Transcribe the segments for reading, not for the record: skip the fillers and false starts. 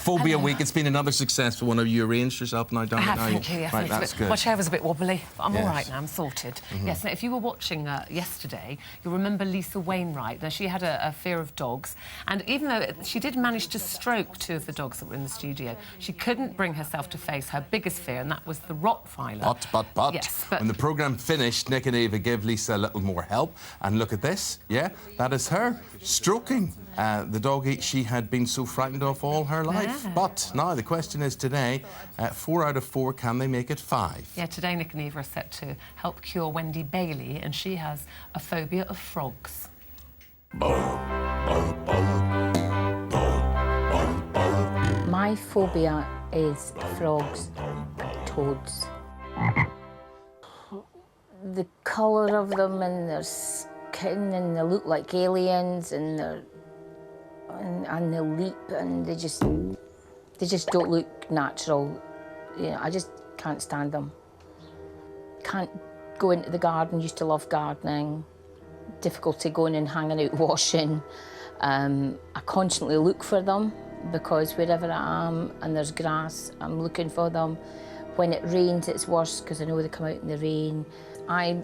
Phobia Week. It's been another successful one. Have you arranged yourself now, Diana? I have, thank you. Yes, right, that's good. My chair was a bit wobbly, but I'm Yes. all right now. I'm sorted. Yes. Now, if you were watching yesterday, you'll remember Lisa Wainwright. Now, she had a fear of dogs, and even though she did manage to stroke 2 of the dogs that were in the studio, she couldn't bring herself to face her biggest fear, and that was the Rottweiler. But, yes, when the programme finished, Nik and Eva gave Lisa a little more help, and look at this. Yeah, that is her stroking the doggy she had been so frightened of all her life. Yeah. But now the question is today, 4 out of 4, can they make it 5? Yeah, today Nik and Eva are set to help cure Wendy Bailey, and she has a phobia of frogs. My phobia is frogs, toads. The colour of them and their skin, and they look like aliens, and and they leap, and they just don't look natural. You know, I just can't stand them. Can't go into the garden. Used to love gardening. Difficulty going and hanging out washing. I constantly look for them because wherever I am and there's grass, I'm looking for them. When it rains, it's worse because I know they come out in the rain. I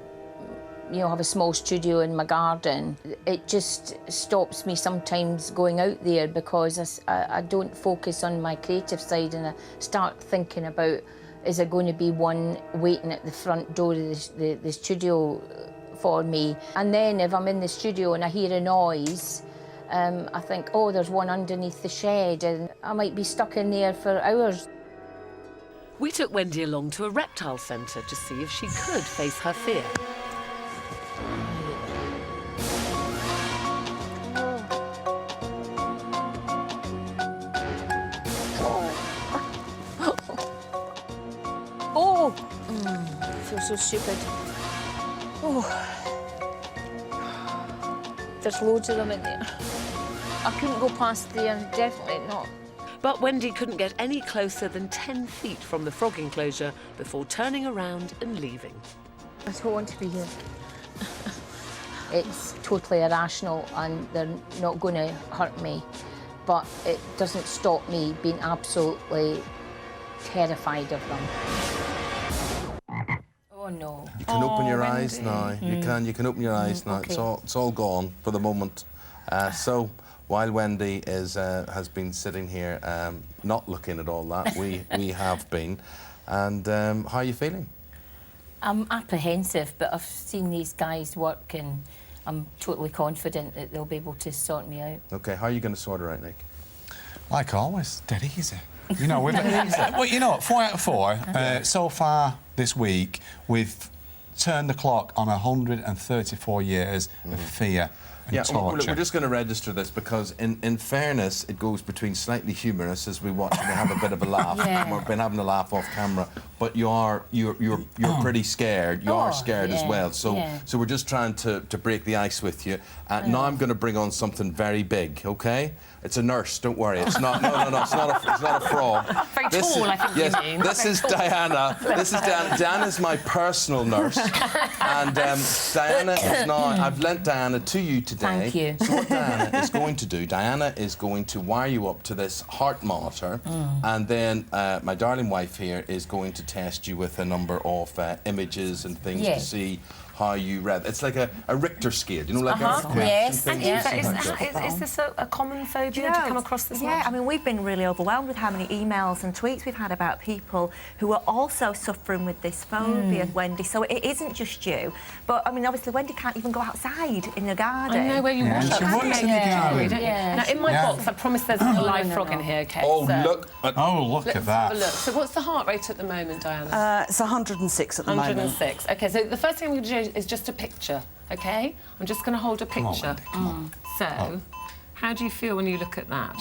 have a small studio in my garden. It just stops me sometimes going out there because I don't focus on my creative side, and I start thinking about, is there going to be one waiting at the front door of the studio for me? And then if I'm in the studio and I hear a noise, I think, oh, there's one underneath the shed, and I might be stuck in there for hours. We took Wendy along to a reptile centre to see if she could face her fear. I feel so stupid. Oh. There's loads of them in there. I couldn't go past there, definitely not. But Wendy couldn't get any closer than 10 feet from the frog enclosure before turning around and leaving. I don't want to be here. It's totally irrational and they're not going to hurt me, but it doesn't stop me being absolutely terrified of them. Oh no. You can open your Wendy. eyes now. You can open your eyes now. Okay. It's all gone for the moment. So while Wendy has been sitting here not looking at all that, we have been. And how are you feeling? I'm apprehensive, but I've seen these guys work and I'm totally confident that they'll be able to sort me out. OK, how are you going to sort her out, Nik? Like always, dead easy. You know, well, you know what, 4 out of 4. So far this week, we've turned the clock on 134 years of fear and torture. We're just going to register this because, in fairness, it goes between slightly humorous as we watch and we have a bit of a laugh. Yeah. We've been having a laugh off camera, but you're pretty scared. You are scared as well. So we're just trying to break the ice with you. Now I'm going to bring on something very big. OK? It's a nurse. Don't worry. It's not. No. It's not a frog. Very tall, I think you mean. This is Diana. This is Diana. Diana's my personal nurse, and Diana is now. I've lent Diana to you today. Thank you. So what Diana is going to do, Diana is going to wire you up to this heart monitor, and then my darling wife here is going to test you with a number of images and things to see how you read. It's like a Richter scale, you know, like yes. And is this a common phobia? Do you come across this much? Yeah, I mean, we've been really overwhelmed with how many emails and tweets we've had about people who are also suffering with this phobia, Wendy. So it isn't just you. But, I mean, obviously, Wendy can't even go outside in the garden. I know where you wash she up. works in the garden. Now, in my box, I promise there's a live frog in here, OK? Oh, so look. Oh, look let's at that. have a look. So what's the heart rate at the moment, Diana? It's 106 at the moment. 106. OK, so the first thing I'm going to do is just a picture, OK? I'm just going to hold a picture. Come on. So, how do you feel when you look at that?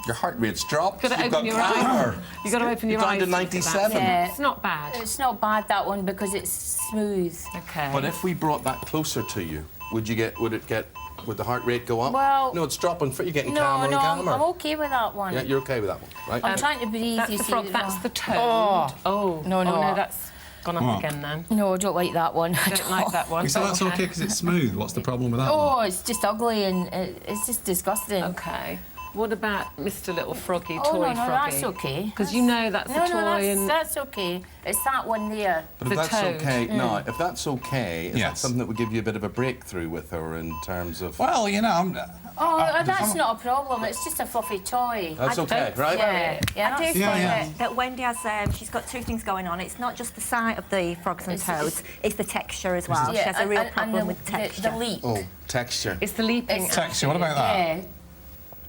Your heart rate's dropped. You've got to open your eyes. You've got to open your eyes. You're down to 97. Yeah. It's not bad. It's not bad, that one, because it's smooth. OK. But if we brought that closer to you, would the heart rate go up? Well, no, it's dropping. You're getting No, calmer and I'm calmer. OK with that one. Yeah, you're OK with that one, right? I'm trying to breathe, That's you the see. frog, that's the toad. Oh, No. that's gone up again then. No, I don't like that one. I don't like that one. So that's OK because it's smooth. What's the problem with that Oh, one? it's just ugly and it's just disgusting. OK. What about Mr. Little Froggy, Oh, toy no, no, Froggy? that's okay. Because you know that's a toy and... that's okay. It's that one there. But if The that's toad. okay, no, if that's okay, is that Yes. something that would give you a bit of a breakthrough with her in terms of... Well, you know, Oh, that's not a problem. It's just a fluffy toy. That's okay, right? Yeah, yeah. I do that's think fine. that Wendy has, she's got two things going on. It's not just the sight of the frogs and toads, it's the texture as well. She has a real problem with texture. The leap. Oh, texture. It's the leaping. texture, what about that? Yeah.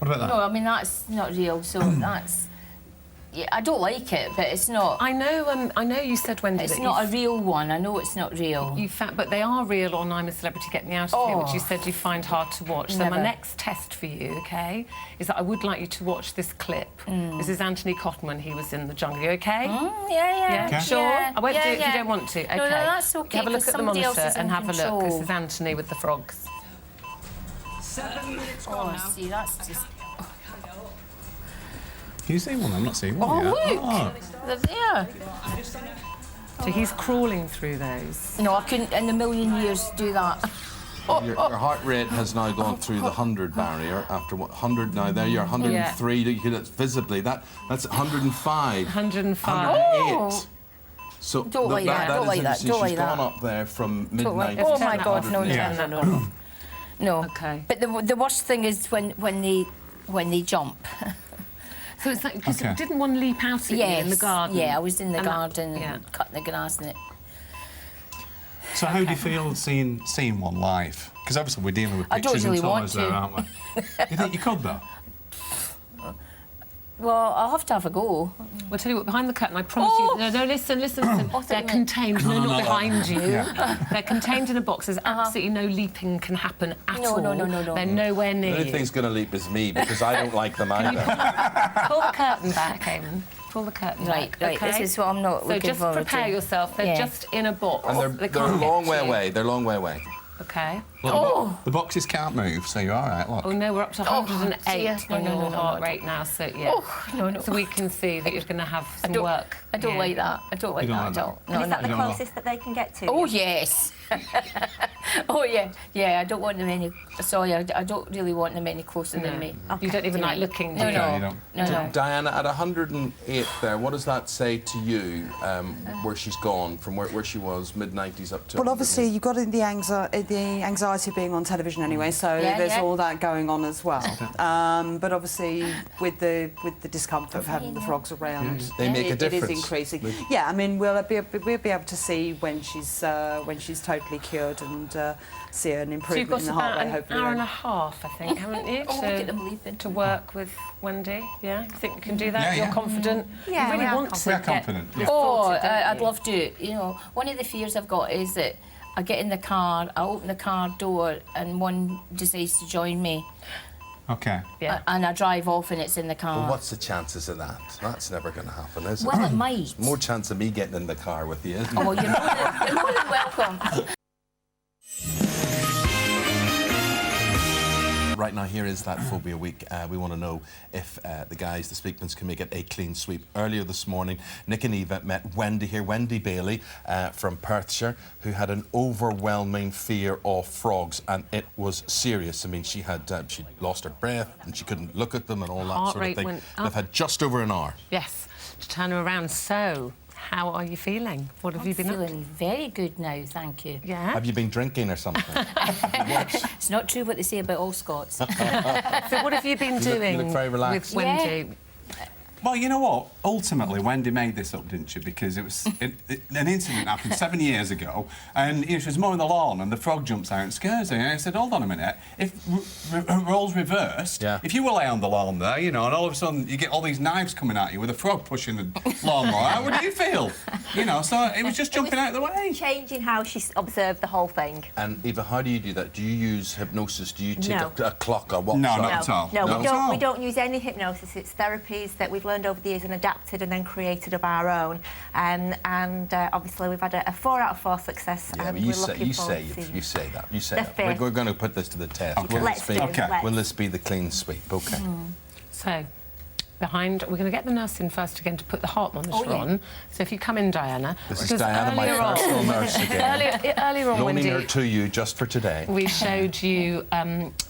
What about that? No, I mean, that's not real, so that's... Yeah, I don't like it, but it's not... I know you said, Wendy, It's that not a real one. I know it's not real. but they are real on I'm a Celebrity, Get Me Out of Here, which you Oh. said you find hard to watch. So my Never. next test for you, OK, is that I would like you to watch this clip. This is Anthony Cotton when he was in the jungle. You OK? Yeah. Yeah, sure. Yeah, I won't do it if yeah. you don't want to. OK. No, that's okay, Have a look 'cause at the somebody else monitor is in and have a look. This control. is Anthony with the frogs. 7 minutes gone now. See, that's just... Can you see one? I'm not seeing one Oh, yet. look! Oh. They're there. So he's crawling through those. No, I couldn't in a million years do that. Your heart rate has now gone through the 100 barrier. After what, 100 now? There you're 103. You can visibly that's 105. 105. 108. So Don't like that, don't is like that, interesting. don't She's like gone that. up there from Don't like- midnight. Oh to my God, no, 108. no. No. Okay. But the worst thing is when they jump. So it's like, because Okay. didn't one leap out at you in the garden? Yeah, I was in the And that- garden yeah. cutting the grass and it. So how do you feel seeing one live? Because obviously we're dealing with I don't pictures really and want toys there, to. aren't we? You think you could, though? Well, I'll have to have a go. Well, tell you what, behind the curtain, I promise you... No, listen. They're contained. No, not behind you. Yeah. They're contained in a box. There's absolutely no leaping can happen at No, all. no. They're nowhere The near only you. thing's going to leap is me because I don't like them either. Pull the curtain back, Eamon. Pull the curtain Right, back, okay? this is what I'm not So looking just forward prepare to. yourself. They're Yeah. just in a box. And They they're a can't long get way you. away. They're a long way away. Okay. Well, the boxes can't move, so you're all right, look. Oh, no, we're up to 108 see, on no, your no, heart no. rate now, so yeah. Oh, no. So we can see that you're going to have some don't- work. I don't yeah. like that. I don't like You don't that like at all. And is that the You don't know. closest that they can get to? Oh you? yes. Oh yeah. I don't want them any. Sorry, I don't really want them any closer than me. You don't even like looking, do No, you? you no, don't. no. Diana, at 108 there, what does that say to you where she's gone from where she was mid-90s up to... Well, obviously, you've got the anxiety of being on television anyway, so Yeah, there's yeah. all that going on as well. But obviously, with the discomfort of having the frogs around, They make a it is difference. increasing. Yeah, I mean, we'll be able to see when she's totally cured and see an So you've improvement got in the heart about rate, an hopefully. hour and a half, I think, haven't you? Oh, look at them leaping. To work with Wendy, yeah? You think you can do that? Yeah, You're yeah. confident? Yeah, you we really are want to We're get confident, yeah. Oh, sorted, don't I'd you? love to. You know, one of the fears I've got is that I get in the car, I open the car door, and one decides to join me, Okay. Yeah. and I drive off, and it's in the car. Well, what's the chances of that? That's never going to happen, is it? Well, it might. More chance of me getting in the car with you, isn't it? Oh, you're more than welcome. Right now, here is that Phobia week. We want to know if the guys, the Speakmans, can make it a clean sweep. Earlier this morning, Nik and Eva met Wendy here, Wendy Bailey from Perthshire, who had an overwhelming fear of frogs, and it was serious. I mean, she lost her breath and she couldn't look at them and all that Heart sort of rate thing. went up. They've had just over an hour. Yes, to turn her around. So, how are you feeling? What have you been up to? Feeling very good now, thank you. Yeah? Have you been drinking or something? It's not true what they say about all Scots. So what have you been You doing look very relaxed. with Wendy? Well, you know what? Ultimately, Wendy made this up, didn't she? Because it was an incident happened 7 years ago, and she was mowing the lawn, and the frog jumps out and scares her. And I said, "Hold on a minute. If roles reversed, Yeah. if you were lay on the lawn there, you know, and all of a sudden you get all these knives coming at you with a frog pushing the lawnmower, how would you feel? You know, so it was just jumping out of the way." Changing how she observed the whole thing. And Eva, how do you do that? Do you use hypnosis? Do you take No. a clock or what? No, shot? not at all. No, Not we at don't. all. We don't use any hypnosis. It's therapies that we've learned over the years and adapted and then created of our own. And obviously we've had a 4 out of 4 success. Yeah, and but we're you looking forward to say that. You say The that. fifth. We're going to put this to the test. Okay. Let's do it. Okay. Let's. Will this be the clean sweep? Okay. So, behind. We're going to get the nurse in first again to put the heart monitor on. So if you come in, Diana. This is because Diana, my personal nurse again. Earlier on, Loaning Wendy, her to you just for today. we showed you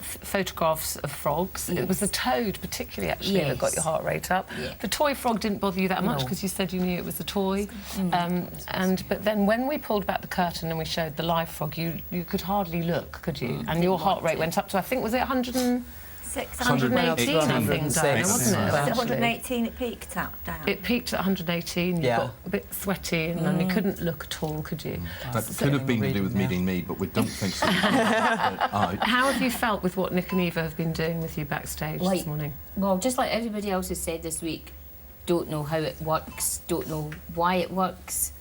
photographs of frogs. It was the toad, particularly, actually, that got your heart rate up. The toy frog didn't bother you that much because you said you knew it was a toy. But then when we pulled back the curtain and we showed the live frog, you could hardly look, could you? And your heart rate went up to, I think, was it 118, I think, Diana, wasn't it? Was it 118 it peaked at, Diana? It peaked at 118. You got a bit sweaty and you couldn't look at all, could you? That could have been to do with meeting me, but we don't think so. How have you felt with what Nik and Eva have been doing with you backstage this morning? Well, just like everybody else has said this week, don't know how it works, don't know why it works.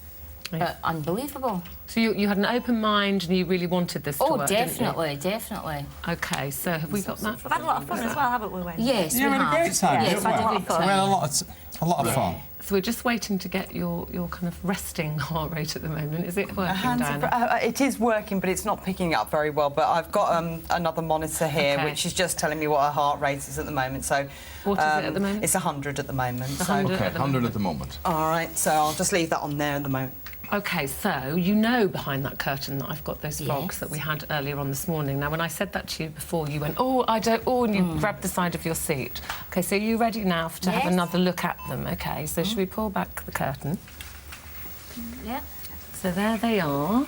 Unbelievable. So you had an open mind and you really wanted this to work, definitely, definitely. OK, so have we got that? We've had a lot of fun as well, haven't we, Wendy? Yes, Yeah, we had a great time. Yes, didn't we? had a good time. We had a lot of fun. So we're just waiting to get your kind of resting heart rate at the moment. Is it working, Diana? It is working, but it's not picking up very well. But I've got another monitor here, which is just telling me what her heart rate is at the moment. So what is it at the moment? It's 100 at the moment. 100 OK, 100 at the moment. All right, so I'll just leave that on there at the moment. OK, so you know behind that curtain that I've got those frogs that we had earlier on this morning. Now, when I said that to you before, you went, oh, I don't... Oh, and you grabbed the side of your seat. OK, so are you ready now to have another look at them? OK, so should we pull back the curtain? Yeah. So there they are.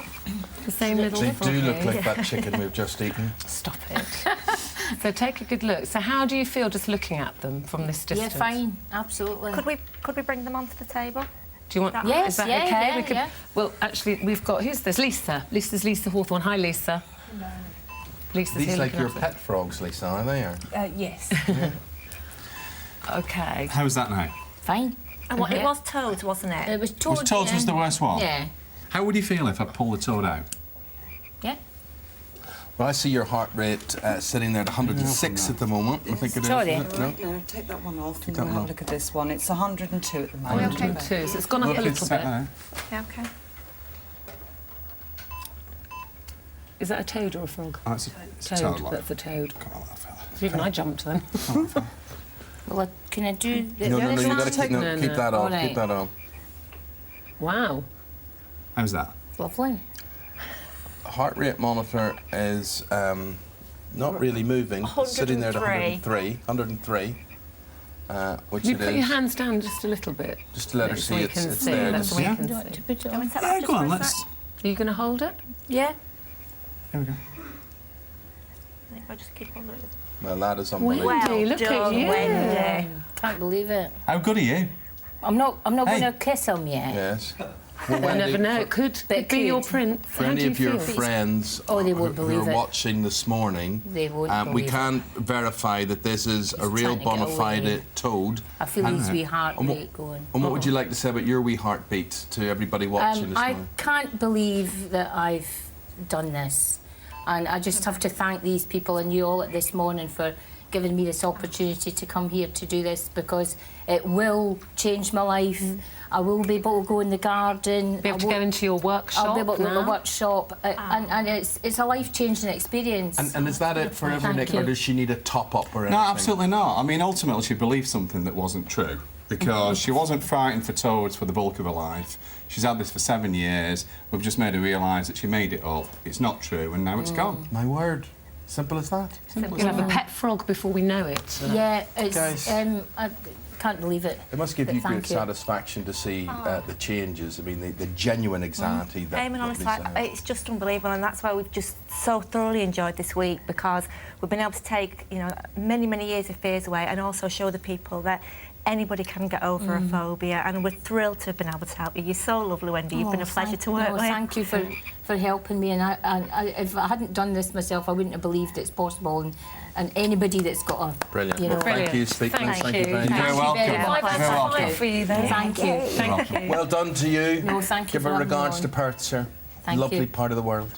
The same little They froggy. do look like that chicken we've just eaten. Stop it. So take a good look. So how do you feel just looking at them from this distance? Yeah, fine, absolutely. Could we bring them onto the table? Do you want? Yes, is that yeah, okay? yeah, We could, yeah. Well, actually, we've got. Who's this? Lisa. Lisa Hawthorne. Hi, Lisa. Hello. Lisa's These here like looking your after- pet frogs, Lisa, are they? Or? Yes. Okay. How's that now? Fine. And what, it was toads, wasn't it? It was toad. Was Toads was the worst one? Yeah. How would you feel if I pulled the toad out? Yeah. Well, I see your heart rate sitting there at 106 at the moment. I think it is. Sorry. Isn't it? No? No, take that one off and that we'll one have off. a look at this one. It's 102 at the moment. 102. So it's gone up a little bit. Yeah, OK. Is that a toad or a frog? Oh, it's a Toad. toad. Like. That's a toad. Come on, that fella. Even I jumped then. Well, can I do the No, other you've one? got to keep, No, keep no. that on. All right. Keep that on. Wow. How's that? Lovely. Heart rate monitor is not really moving. It's sitting there at 103. 103. Which You it put is. your hands down just a little bit. Just to let her So see we it's can see. there. That's Just- what we Yeah. can Do you want to see. put it Do you want on? me to take that Yeah, just go on, for a let's... sec? Are you going to hold it? Yeah. Here we go. If I just keep on doing it. Well, that is unbelievable. Wendy, look at done, you. Wendy. Can't believe it. How good are you? I'm not Hey. going to kiss him yet. Yes. Well, You never Wendy, know. It could It be your could. prince. For How any do you of your feel? friends Oh, they won't who are believe it. watching this morning, They won't we believe it. can't verify that this is a real trying to get bona fide away. toad. I feel his wee heart And what- rate going. And what would you like to say about your wee heartbeat to everybody watching this I morning? can't believe that I've done this. And I just have to thank these people and you all this morning for giving me this opportunity to come here to do this, because it will change my life. I will be able to go in the garden. Be able to go into your workshop I'll be able to go to the now? workshop. And it's a life-changing experience. And is that it for every Thank Nick, you. or does she need a top-up or anything? No, absolutely not. I mean, ultimately, she believed something that wasn't true because she wasn't fighting for toads for the bulk of her life. She's had this for 7 years. We've just made her realise that she made it up. It's not true, and now it's gone. My word. Simple as that. You'll have a pet frog before we know it. Yeah, it's... Guys. I can't believe it. It must give But you thank great satisfaction to see the changes. I mean, the genuine anxiety that... Eamon, honestly, Lisa had. it's just unbelievable, and that's why we've just so thoroughly enjoyed this week, because we've been able to take, you know, many, many years of fears away and also show the people that anybody can get over a phobia, and we're thrilled to have been able to help you. You're so lovely, Wendy. You've been a pleasure to work with. Thank you for helping me. And if I hadn't done this myself, I wouldn't have believed it's possible. And anybody that's got a... Brilliant. You know, Well, thank you, Speakmans. Thank you you. very You're much. very welcome. very much. You're very welcome. for you there. Thank you. Thank you. Well done to you. No, thank you Give for her having me regards on. to Perthshire. Thank Lovely you. part of the world.